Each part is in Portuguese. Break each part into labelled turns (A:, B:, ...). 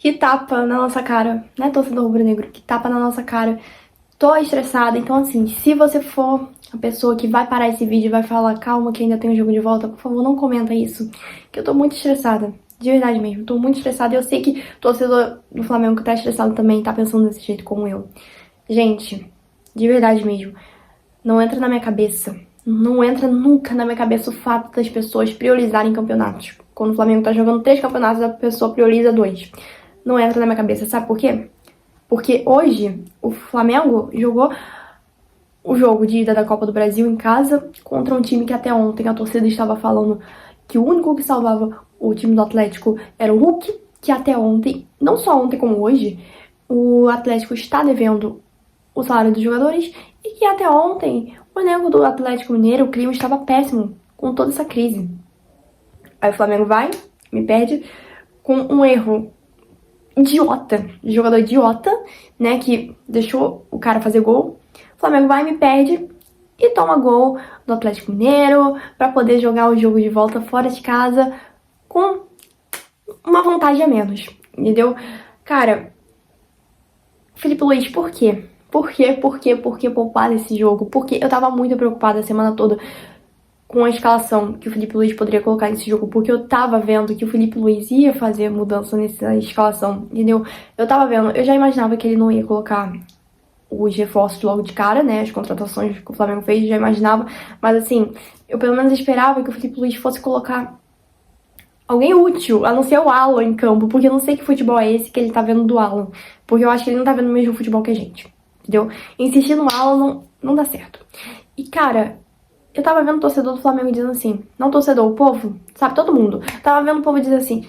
A: Que tapa na nossa cara, né, torcedor rubro-negro? Que tapa na nossa cara. Tô estressada, então assim, se você for a pessoa que vai parar esse vídeo e vai falar, calma que ainda tem o jogo de volta, por favor, não comenta isso, que eu tô muito estressada. De verdade mesmo, tô muito estressada e eu sei que o torcedor do Flamengo que tá estressado também tá pensando desse jeito como eu. Gente, de verdade mesmo, não entra na minha cabeça, não entra nunca na minha cabeça o fato das pessoas priorizarem campeonatos. Quando o Flamengo tá jogando 3 campeonatos, a pessoa prioriza 2. Não entra na minha cabeça, sabe por quê? Porque hoje o Flamengo jogou o jogo de ida da Copa do Brasil em casa contra um time que até ontem a torcida estava falando que o único que salvava o time do Atlético era o Hulk, que até ontem, não só ontem como hoje, o Atlético está devendo o salário dos jogadores e que até ontem o elenco do Atlético Mineiro, o clima estava péssimo com toda essa crise. Aí o Flamengo vai, me perde, com um erro idiota, jogador idiota, né, que deixou o cara fazer gol. O Flamengo vai, me perde e toma gol do Atlético Mineiro pra poder jogar o jogo de volta fora de casa com uma vantagem a menos, entendeu? Cara, Felipe Luiz, por quê? Por que poupar nesse jogo? Porque eu tava muito preocupada a semana toda com a escalação que o Felipe Luiz poderia colocar nesse jogo, porque eu tava vendo que o Felipe Luiz ia fazer mudança nessa escalação, entendeu? Eu tava vendo, eu já imaginava que ele não ia colocar os reforços logo de cara, né? As contratações que o Flamengo fez, já imaginava, mas assim, eu pelo menos esperava que o Felipe Luiz fosse colocar alguém útil, a não ser o Alan em campo, porque eu não sei que futebol é esse que ele tá vendo do Alan, porque eu acho que ele não tá vendo o mesmo futebol que a gente, entendeu? Insistir no Alan não dá certo. E cara, eu tava vendo o torcedor do Flamengo dizendo assim, não torcedor, o povo, sabe, todo mundo. Tava vendo o povo dizer assim,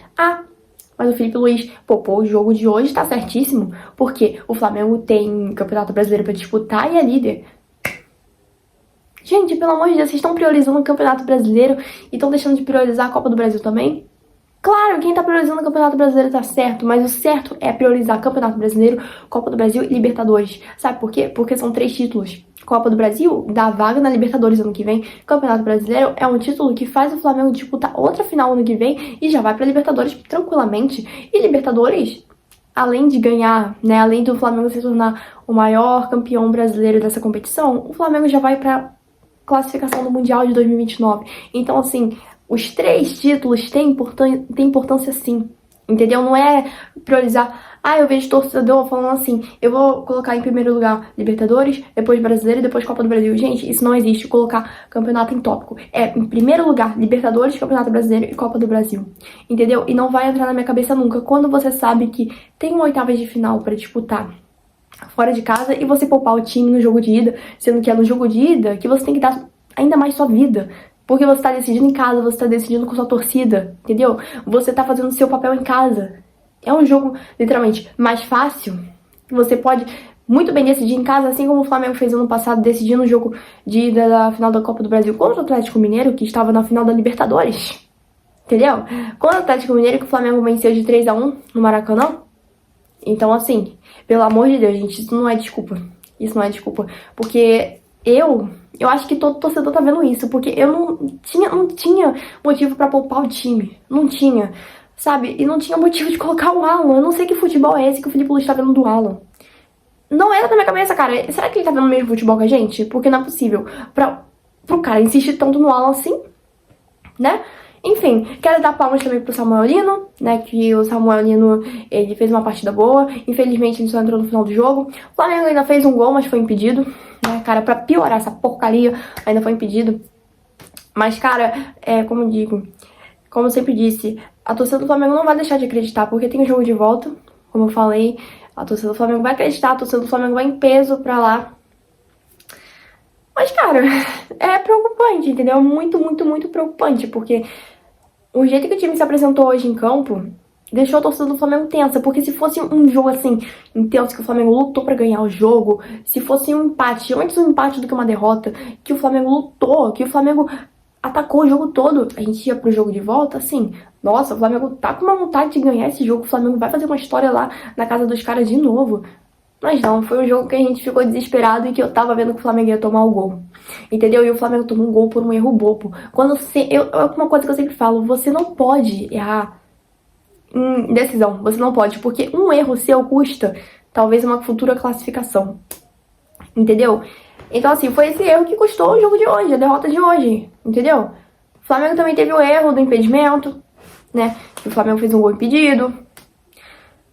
A: mas o Felipe Luiz, pô, o jogo de hoje tá certíssimo, porque o Flamengo tem Campeonato Brasileiro pra disputar e é líder. Gente, pelo amor de Deus, vocês estão priorizando o Campeonato Brasileiro e estão deixando de priorizar a Copa do Brasil também? Claro, quem tá priorizando o Campeonato Brasileiro tá certo, mas o certo é priorizar Campeonato Brasileiro, Copa do Brasil e Libertadores. Sabe por quê? Porque são 3 títulos. Copa do Brasil dá vaga na Libertadores ano que vem. Campeonato Brasileiro é um título que faz o Flamengo disputar outra final ano que vem e já vai pra Libertadores tranquilamente. E Libertadores, além de ganhar, né, além do Flamengo se tornar o maior campeão brasileiro dessa competição, o Flamengo já vai pra classificação do Mundial de 2029. Então, assim, os 3 títulos têm importância sim, entendeu? Não é priorizar, eu vejo torcedor falando assim, eu vou colocar em primeiro lugar Libertadores, depois Brasileiro e depois Copa do Brasil. Gente, isso não existe, colocar campeonato em tópico. É, em primeiro lugar, Libertadores, Campeonato Brasileiro e Copa do Brasil, entendeu? E não vai entrar na minha cabeça nunca, quando você sabe que tem uma oitava de final pra disputar fora de casa e você poupar o time no jogo de ida, sendo que é no jogo de ida que você tem que dar ainda mais sua vida. Porque você tá decidindo em casa, você tá decidindo com sua torcida, entendeu? Você tá fazendo o seu papel em casa. É um jogo, literalmente, mais fácil. Você pode muito bem decidir em casa, assim como o Flamengo fez ano passado, decidindo o jogo de ida da final da Copa do Brasil contra o Atlético Mineiro, que estava na final da Libertadores. Entendeu? Contra o Atlético Mineiro, que o Flamengo venceu de 3-1 no Maracanã. Então, assim, pelo amor de Deus, gente, isso não é desculpa. Isso não é desculpa. Porque eu acho que todo torcedor tá vendo isso. Porque eu não tinha motivo pra poupar o time. Não tinha, sabe? E não tinha motivo de colocar o Alan. Eu não sei que futebol é esse que o Felipe Luiz tá vendo do Alan. Não era na minha cabeça, cara. Será que ele tá vendo o mesmo futebol que a gente? Porque não é possível. Pro cara insistir tanto no Alan assim, né? Enfim, quero dar palmas também pro Samuel Lino, né, que o Samuel Lino, ele fez uma partida boa, infelizmente ele só entrou no final do jogo. O Flamengo ainda fez um gol, mas foi impedido, né, cara, pra piorar essa porcaria, ainda foi impedido. Mas, cara, como eu digo, como eu sempre disse, a torcida do Flamengo não vai deixar de acreditar, porque tem o jogo de volta, como eu falei, a torcida do Flamengo vai acreditar, a torcida do Flamengo vai em peso pra lá. Mas, cara, é preocupante, entendeu? Muito, muito, muito preocupante, porque o jeito que o time se apresentou hoje em campo deixou a torcida do Flamengo tensa, porque se fosse um jogo assim, intenso, que o Flamengo lutou pra ganhar o jogo, se fosse um empate, antes um empate do que uma derrota, que o Flamengo lutou, que o Flamengo atacou o jogo todo, a gente ia pro jogo de volta, assim, nossa, o Flamengo tá com uma vontade de ganhar esse jogo, o Flamengo vai fazer uma história lá na casa dos caras de novo. Mas não, foi um jogo que a gente ficou desesperado e que eu tava vendo que o Flamengo ia tomar o gol. Entendeu? E o Flamengo tomou um gol por um erro bobo. É uma coisa que eu sempre falo, você não pode errar em decisão. Você não pode, porque um erro seu custa talvez uma futura classificação. Entendeu? Então, assim, foi esse erro que custou o jogo de hoje, a derrota de hoje. Entendeu? O Flamengo também teve o erro do impedimento, né? Que o Flamengo fez um gol impedido.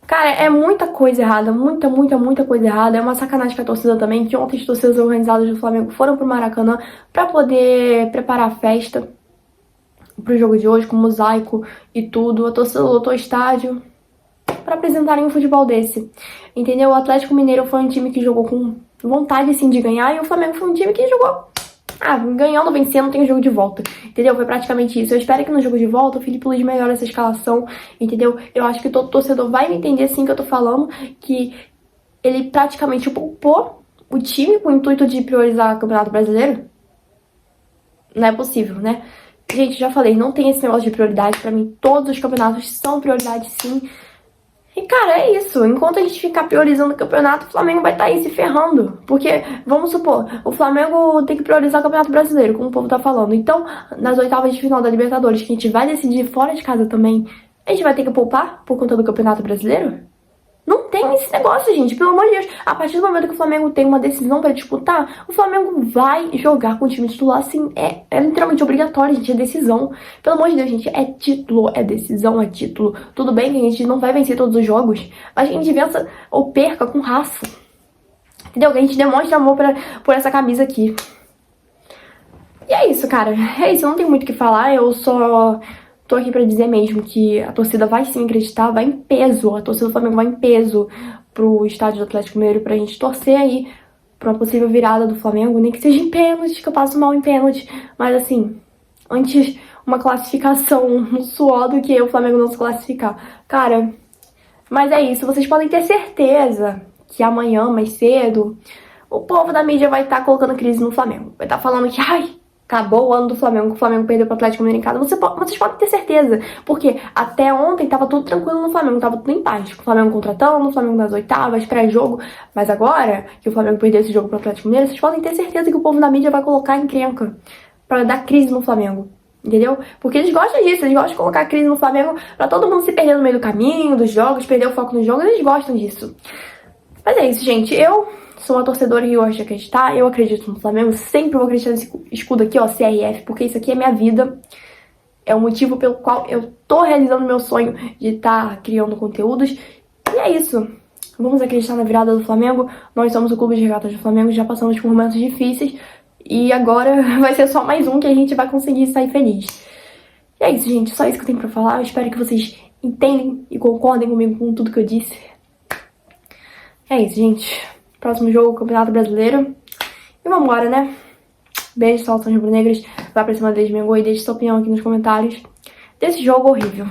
A: Cara, é muita coisa errada, muita coisa errada. É uma sacanagem com a torcida também, que ontem as torcidas organizadas do Flamengo foram pro Maracanã pra poder preparar a festa pro jogo de hoje, com mosaico e tudo. A torcida lotou o estádio pra apresentarem um futebol desse. Entendeu? O Atlético Mineiro foi um time que jogou com vontade, sim, de ganhar, e o Flamengo foi um time que jogou ganhando, vencendo, tem o jogo de volta, entendeu? Foi praticamente isso. Eu espero que no jogo de volta o Felipe Luiz melhore essa escalação, entendeu? Eu acho que todo torcedor vai me entender, assim, que eu tô falando, que ele praticamente poupou o time com o intuito de priorizar o Campeonato Brasileiro. Não é possível, né? Gente, já falei, não tem esse negócio de prioridade. Pra mim, todos os campeonatos são prioridade, sim. E, cara, é isso. Enquanto a gente ficar priorizando o campeonato, o Flamengo vai estar aí se ferrando. Porque, vamos supor, o Flamengo tem que priorizar o Campeonato Brasileiro, como o povo tá falando. Então, nas oitavas de final da Libertadores, que a gente vai decidir fora de casa também, a gente vai ter que poupar por conta do Campeonato Brasileiro? Não tem esse negócio, gente. Pelo amor de Deus. A partir do momento que o Flamengo tem uma decisão pra disputar, o Flamengo vai jogar com o time titular, assim. É literalmente obrigatório, gente. É decisão. Pelo amor de Deus, gente. É título, é decisão, é título. Tudo bem que a gente não vai vencer todos os jogos, mas a gente vença ou perca com raça. Entendeu? Que a gente demonstra amor por essa camisa aqui. E é isso, cara. É isso. Eu não tenho muito o que falar. Eu só tô aqui pra dizer mesmo que a torcida vai sim acreditar, vai em peso, a torcida do Flamengo vai em peso pro estádio do Atlético Mineiro pra gente torcer aí pra uma possível virada do Flamengo, nem que seja em pênalti, que eu passo mal em pênalti, mas assim, antes uma classificação no suor do que o Flamengo não se classificar. Cara, mas é isso, vocês podem ter certeza que amanhã, mais cedo, o povo da mídia vai estar colocando crise no Flamengo, vai estar falando que, ai, acabou o ano do Flamengo, que o Flamengo perdeu pro Atlético Mineiro em casa. Vocês podem ter certeza, porque até ontem tava tudo tranquilo no Flamengo, tava tudo em paz. O Flamengo contratando, o Flamengo nas oitavas, pré-jogo. Mas agora que o Flamengo perdeu esse jogo pro Atlético Mineiro, vocês podem ter certeza que o povo da mídia vai colocar encrenca pra dar crise no Flamengo. Entendeu? Porque eles gostam disso, eles gostam de colocar crise no Flamengo pra todo mundo se perder no meio do caminho, dos jogos, perder o foco nos jogos, eles gostam disso. Mas é isso, gente. Eu sou uma torcedora que gosta de acreditar, eu acredito no Flamengo, sempre vou acreditar nesse escudo aqui, ó, CRF, porque isso aqui é minha vida, é o motivo pelo qual eu tô realizando meu sonho de estar criando conteúdos, e é isso. Vamos acreditar na virada do Flamengo, nós somos o Clube de Regatas do Flamengo, já passamos por momentos difíceis, e agora vai ser só mais um que a gente vai conseguir sair feliz. E é isso, gente, só isso que eu tenho pra falar, eu espero que vocês entendem e concordem comigo com tudo que eu disse. É isso, gente. Próximo jogo, Campeonato Brasileiro. E vambora, né? Beijo, saudações rubro-negras. Vai pra cima deles, Mengão, e deixe sua opinião aqui nos comentários desse jogo horrível.